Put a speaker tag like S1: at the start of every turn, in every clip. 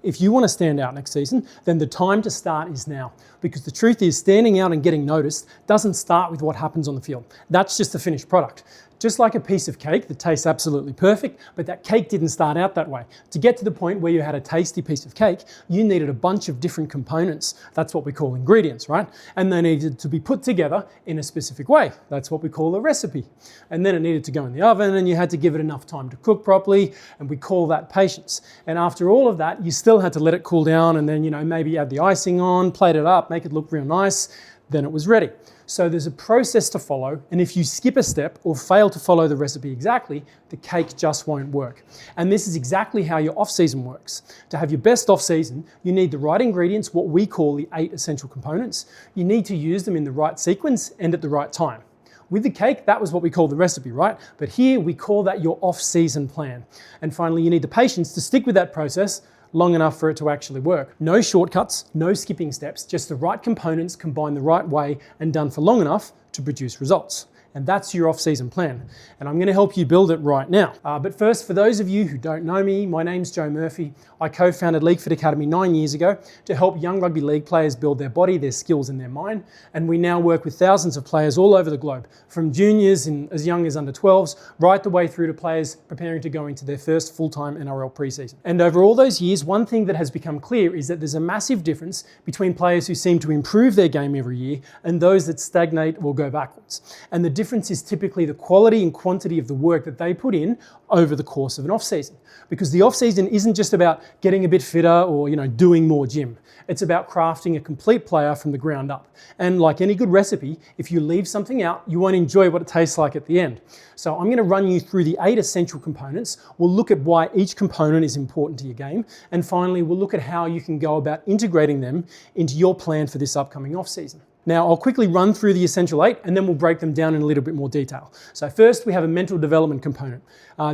S1: If you want to stand out next season, then the time to start is now. Because the truth is, standing out and getting noticed doesn't start with what happens on the field. That's just the finished product. Just like a piece of cake that tastes absolutely perfect, but that cake didn't start out that way. To get to the point where you had a tasty piece of cake, you needed a bunch of different components. That's what we call ingredients, right? And they needed to be put together in a specific way. That's what we call a recipe. And then it needed to go in the oven, and you had to give it enough time to cook properly, and we call that patience. And after all of that, you still had to let it cool down, and then, maybe add the icing on, plate it up, make it look real nice, then it was ready. So there's a process to follow, and if you skip a step or fail to follow the recipe exactly, the cake just won't work. And this is exactly how your off-season works. To have your best off-season, you need the right ingredients, what we call the 8 essential components. You need to use them in the right sequence and at the right time. With the cake, that was what we call the recipe, right? But here we call that your off-season plan. And finally, you need the patience to stick with that process long enough for it to actually work. No shortcuts, no skipping steps, just the right components combined the right way and done for long enough to produce results. And that's your off-season plan. And I'm going to help you build it right now. But first, for those of you who don't know me, my name's Joe Murphy. I co-founded League Fit Academy 9 years ago to help young rugby league players build their body, their skills and their mind. And we now work with thousands of players all over the globe, from juniors and as young as under 12s, right the way through to players preparing to go into their first full-time NRL preseason. And over all those years, one thing that has become clear is that there's a massive difference between players who seem to improve their game every year and those that stagnate or go backwards. And the difference is typically the quality and quantity of the work that they put in over the course of an off-season. Because the off-season isn't just about getting a bit fitter or doing more gym. It's about crafting a complete player from the ground up. And like any good recipe, if you leave something out, you won't enjoy what it tastes like at the end. So I'm going to run you through the 8 essential components. We'll look at why each component is important to your game. And finally, we'll look at how you can go about integrating them into your plan for this upcoming off-season. Now, I'll quickly run through the essential 8 and then we'll break them down in a little bit more detail. So first, we have a mental development component.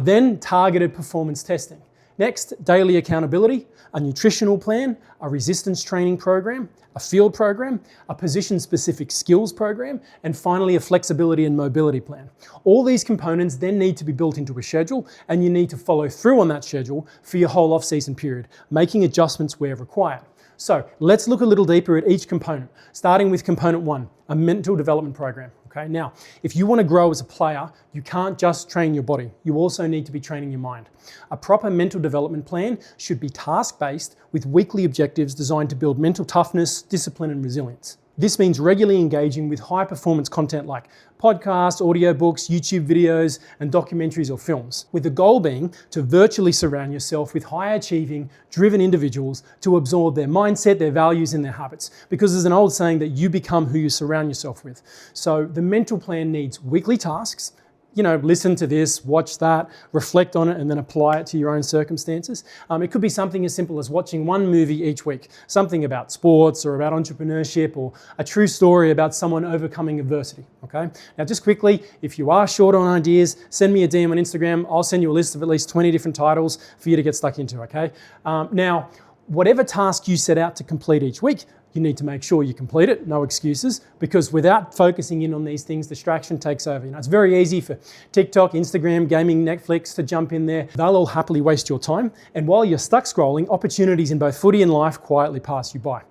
S1: Then targeted performance testing. Next, daily accountability, a nutritional plan, a resistance training program, a field program, a position-specific skills program, and finally a flexibility and mobility plan. All these components then need to be built into a schedule, and you need to follow through on that schedule for your whole off-season period, making adjustments where required. So let's look a little deeper at each component, starting with component 1, a mental development program. Okay, now, if you want to grow as a player, you can't just train your body. You also need to be training your mind. A proper mental development plan should be task-based with weekly objectives designed to build mental toughness, discipline, and resilience. This means regularly engaging with high-performance content like podcasts, audiobooks, YouTube videos, and documentaries or films, with the goal being to virtually surround yourself with high-achieving, driven individuals to absorb their mindset, their values, and their habits. Because there's an old saying that you become who you surround yourself with. So the mental plan needs weekly tasks. Listen to this, watch that, reflect on it, and then apply it to your own circumstances. It could be something as simple as watching one movie each week, something about sports or about entrepreneurship or a true story about someone overcoming adversity, okay? Now, just quickly, if you are short on ideas, send me a DM on Instagram. I'll send you a list of at least 20 different titles for you to get stuck into, okay? Now, whatever task you set out to complete each week, you need to make sure you complete it, no excuses, because without focusing in on these things, distraction takes over. It's very easy for TikTok, Instagram, gaming, Netflix to jump in there. They'll all happily waste your time. And while you're stuck scrolling, opportunities in both footy and life quietly pass you by.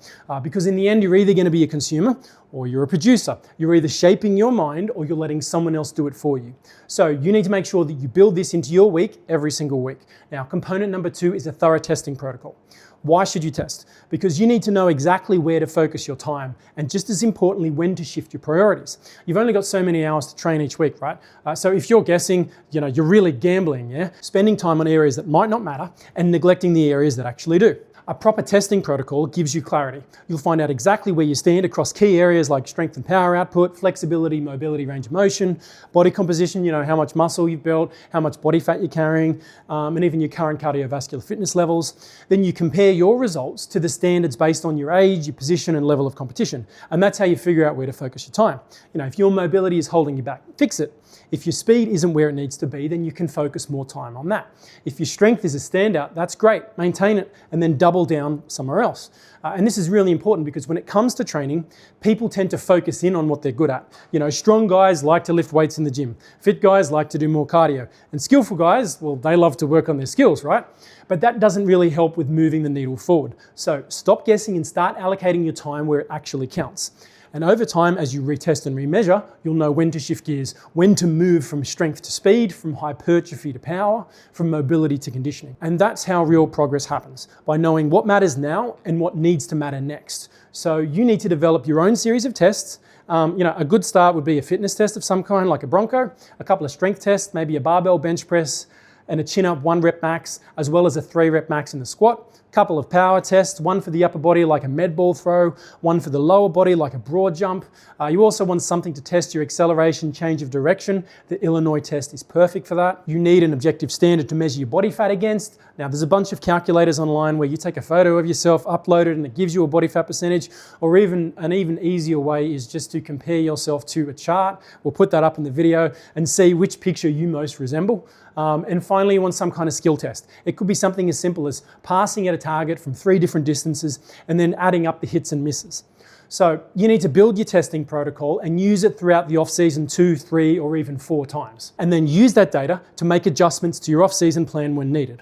S1: Because in the end, you're either going to be a consumer or you're a producer. You're either shaping your mind or you're letting someone else do it for you. So you need to make sure that you build this into your week every single week. Now, component number 2 is a thorough testing protocol. Why should you test? Because you need to know exactly where to focus your time and just as importantly, when to shift your priorities. You've only got so many hours to train each week, right? So if you're guessing, you're really gambling, yeah? Spending time on areas that might not matter and neglecting the areas that actually do. A proper testing protocol gives you clarity. You'll find out exactly where you stand across key areas like strength and power output, flexibility, mobility, range of motion, body composition, how much muscle you've built, how much body fat you're carrying, and even your current cardiovascular fitness levels. Then you compare your results to the standards based on your age, your position, and level of competition. And that's how you figure out where to focus your time. If your mobility is holding you back, fix it. If your speed isn't where it needs to be, then you can focus more time on that. If your strength is a standout, that's great. Maintain it and then double double down somewhere else. And this is really important because when it comes to training, people tend to focus in on what they're good at. You know, strong guys like to lift weights in the gym. Fit guys like to do more cardio. And skillful guys, well, they love to work on their skills, right? But that doesn't really help with moving the needle forward. So stop guessing and start allocating your time where it actually counts. And over time, as you retest and remeasure, you'll know when to shift gears, when to move from strength to speed, from hypertrophy to power, from mobility to conditioning. And that's how real progress happens, by knowing what matters now and what needs to matter next. So you need to develop your own series of tests. A good start would be a fitness test of some kind, like a Bronco, a couple of strength tests, maybe a barbell bench press, and a chin-up 1 rep max, as well as a 3 rep max in the squat. Couple of power tests, one for the upper body like a med ball throw, one for the lower body like a broad jump. You also want something to test your acceleration, change of direction. The Illinois test is perfect for that. You need an objective standard to measure your body fat against. Now there's a bunch of calculators online where you take a photo of yourself, upload it, and it gives you a body fat percentage. Or even an even easier way is just to compare yourself to a chart. We'll put that up in the video and see which picture you most resemble. And finally, you want some kind of skill test. It could be something as simple as passing at a target from 3 different distances and then adding up the hits and misses. So you need to build your testing protocol and use it throughout the off-season 2, 3, or even 4 times. And then use that data to make adjustments to your off-season plan when needed.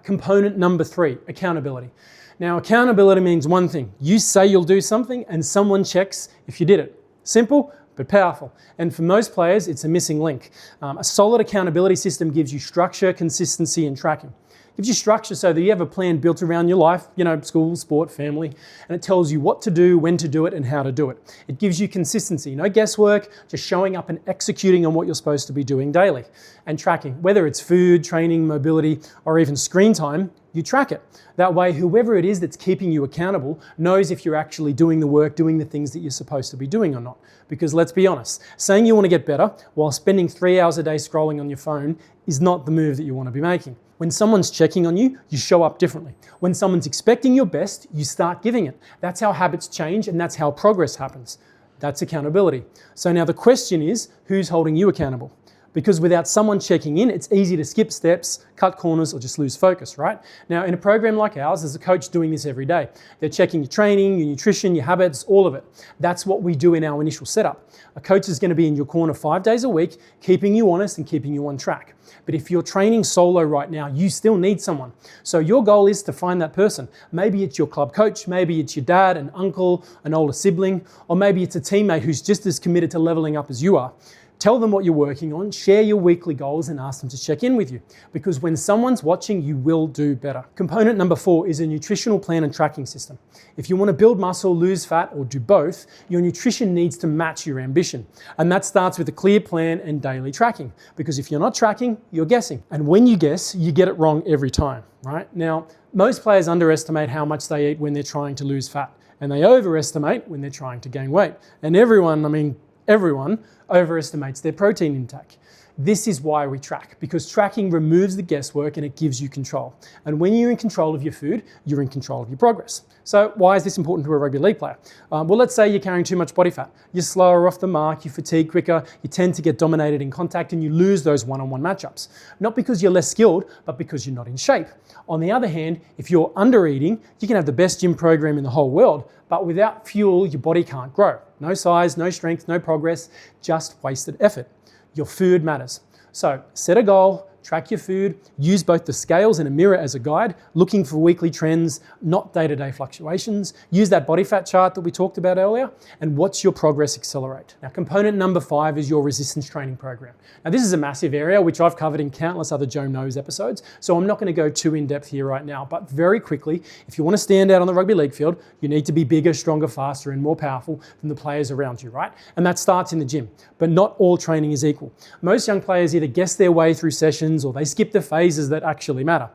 S1: Component number 3, accountability. Now, accountability means one thing. You say you'll do something and someone checks if you did it. Simple, but powerful. And for most players, it's a missing link. A solid accountability system gives you structure, consistency, and tracking. It gives you structure so that you have a plan built around your life, school, sport, family, and it tells you what to do, when to do it, and how to do it. It gives you consistency, no guesswork, just showing up and executing on what you're supposed to be doing daily. And tracking, whether it's food, training, mobility, or even screen time, you track it. That way, whoever it is that's keeping you accountable knows if you're actually doing the work, doing the things that you're supposed to be doing or not. Because let's be honest, saying you want to get better while spending 3 hours a day scrolling on your phone is not the move that you want to be making. When someone's checking on you, you show up differently. When someone's expecting your best, you start giving it. That's how habits change and that's how progress happens. That's accountability. So now the question is, who's holding you accountable? Because without someone checking in, it's easy to skip steps, cut corners, or just lose focus, right? Now, in a program like ours, there's a coach doing this every day. They're checking your training, your nutrition, your habits, all of it. That's what we do in our initial setup. A coach is going to be in your corner 5 days a week, keeping you honest and keeping you on track. But if you're training solo right now, you still need someone. So your goal is to find that person. Maybe it's your club coach, maybe it's your dad, an uncle, an older sibling, or maybe it's a teammate who's just as committed to leveling up as you are. Tell them what you're working on, share your weekly goals, and ask them to check in with you. Because when someone's watching, you will do better. Component number 4 is a nutritional plan and tracking system. If you want to build muscle, lose fat, or do both, your nutrition needs to match your ambition. And that starts with a clear plan and daily tracking. Because if you're not tracking, you're guessing. And when you guess, you get it wrong every time, right? Now, most players underestimate how much they eat when they're trying to lose fat. And they overestimate when they're trying to gain weight. And everyone overestimates their protein intake. This is why we track, because tracking removes the guesswork and it gives you control. And when you're in control of your food, you're in control of your progress. So why is this important to a rugby league player? Well, let's say you're carrying too much body fat. You're slower off the mark, you fatigue quicker, you tend to get dominated in contact, and you lose those one-on-one matchups. Not because you're less skilled, but because you're not in shape. On the other hand, if you're under-eating, you can have the best gym program in the whole world, but without fuel, your body can't grow. No size, no strength, no progress, just wasted effort. Your food matters. So set a goal, track your food, use both the scales and a mirror as a guide, looking for weekly trends, not day-to-day fluctuations. Use that body fat chart that we talked about earlier, and watch your progress accelerate. Now, component number 5 is your resistance training program. Now, this is a massive area, which I've covered in countless other Joe Knows episodes, so I'm not going to go too in-depth here right now, but very quickly, if you want to stand out on the rugby league field, you need to be bigger, stronger, faster, and more powerful than the players around you, right? And that starts in the gym, but not all training is equal. Most young players either guess their way through sessions or they skip the phases that actually matter.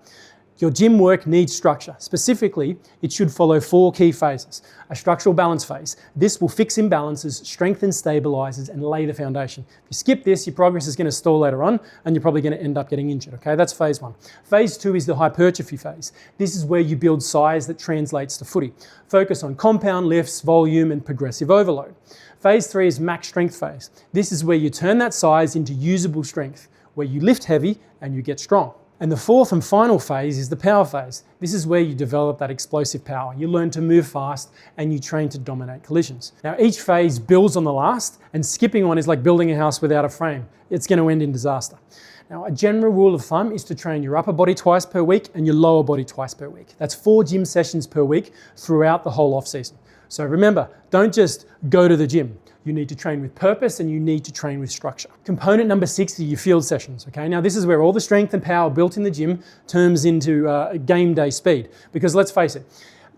S1: Your gym work needs structure. Specifically, it should follow 4 key phases. A structural balance phase. This will fix imbalances, strengthen stabilizers, and lay the foundation. If you skip this, your progress is going to stall later on, and you're probably going to end up getting injured. Okay, that's phase 1. Phase 2 is the hypertrophy phase. This is where you build size that translates to footy. Focus on compound lifts, volume, and progressive overload. Phase 3 is max strength phase. This is where you turn that size into usable strength, where you lift heavy and you get strong. And the fourth and final phase is the power phase. This is where you develop that explosive power. You learn to move fast and you train to dominate collisions. Now each phase builds on the last, and skipping one is like building a house without a frame. It's going to end in disaster. Now a general rule of thumb is to train your upper body twice per week and your lower body twice per week. That's 4 gym sessions per week throughout the whole off season. So remember, don't just go to the gym. You need to train with purpose and you need to train with structure. Component number 6 are your field sessions, okay? Now this is where all the strength and power built in the gym turns into game day speed. Because let's face it,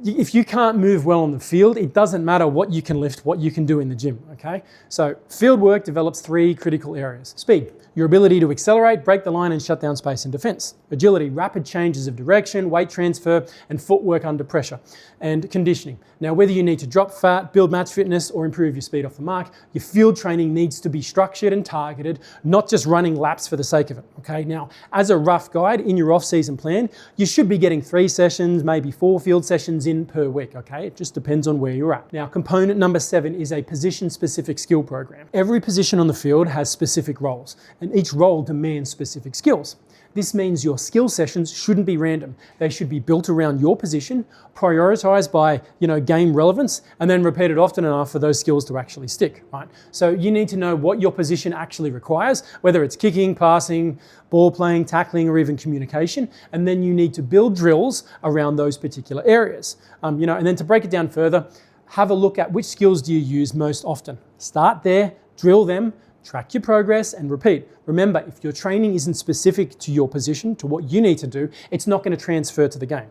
S1: if you can't move well on the field, it doesn't matter what you can lift, what you can do in the gym, okay? So field work develops 3 critical areas. Speed, your ability to accelerate, break the line and shut down space in defense. Agility, rapid changes of direction, weight transfer and footwork under pressure. And conditioning. Now whether you need to drop fat, build match fitness or improve your speed off the mark, your field training needs to be structured and targeted, not just running laps for the sake of it, okay? Now as a rough guide in your off-season plan, you should be getting 3 sessions, maybe 4 field sessions in per week, okay? It just depends on where you're at. Now component number 7 is a position-specific skill program. Every position on the field has specific roles and each role demands specific skills. This means your skill sessions shouldn't be random. They should be built around your position, prioritized by, game relevance, and then repeated often enough for those skills to actually stick, right? So you need to know what your position actually requires, whether it's kicking, passing, ball playing, tackling, or even communication, and then you need to build drills around those particular areas. And then to break it down further, have a look at which skills do you use most often. Start there, drill them, track your progress and repeat. Remember, if your training isn't specific to your position, to what you need to do, it's not going to transfer to the game,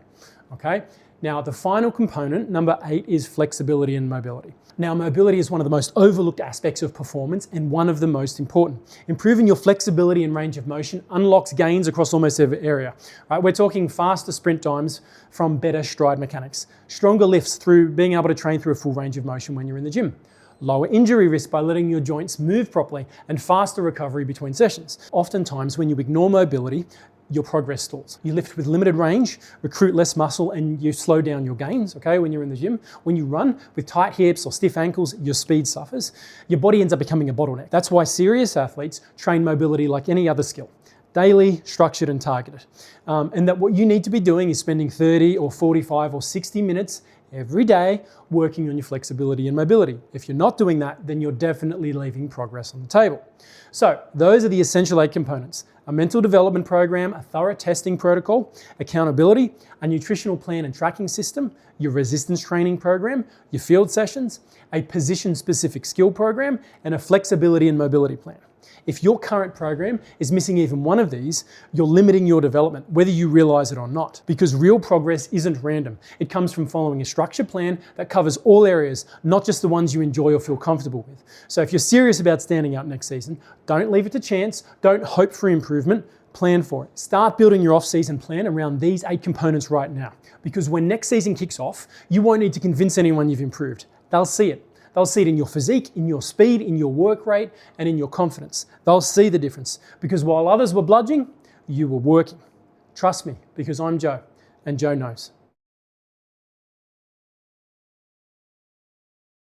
S1: okay? Now, the final component, number 8, is flexibility and mobility. Now, mobility is one of the most overlooked aspects of performance and one of the most important. Improving your flexibility and range of motion unlocks gains across almost every area, right? We're talking faster sprint times from better stride mechanics, stronger lifts through being able to train through a full range of motion when you're in the gym, lower injury risk by letting your joints move properly, and faster recovery between sessions. Oftentimes, when you ignore mobility, your progress stalls. You lift with limited range, recruit less muscle, and you slow down your gains, okay, when you're in the gym. When you run with tight hips or stiff ankles, your speed suffers. Your body ends up becoming a bottleneck. That's why serious athletes train mobility like any other skill. Daily, structured and targeted. And that what you need to be doing is spending 30 or 45 or 60 minutes every day working on your flexibility and mobility. If you're not doing that, then you're definitely leaving progress on the table. So those are the essential 8 components: a mental development program, a thorough testing protocol, accountability, a nutritional plan and tracking system, your resistance training program, your field sessions, a position-specific skill program, and a flexibility and mobility plan. If your current program is missing even one of these, you're limiting your development, whether you realize it or not, because real progress isn't random. It comes from following a structured plan that covers all areas, not just the ones you enjoy or feel comfortable with. So if you're serious about standing out next season, don't leave it to chance, don't hope for improvement, plan for it. Start building your off-season plan around these 8 components right now, because when next season kicks off, you won't need to convince anyone you've improved. They'll see it. They'll see it in your physique, in your speed, in your work rate, and in your confidence. They'll see the difference, because while others were bludging, you were working. Trust me, because I'm Joe, and Joe knows.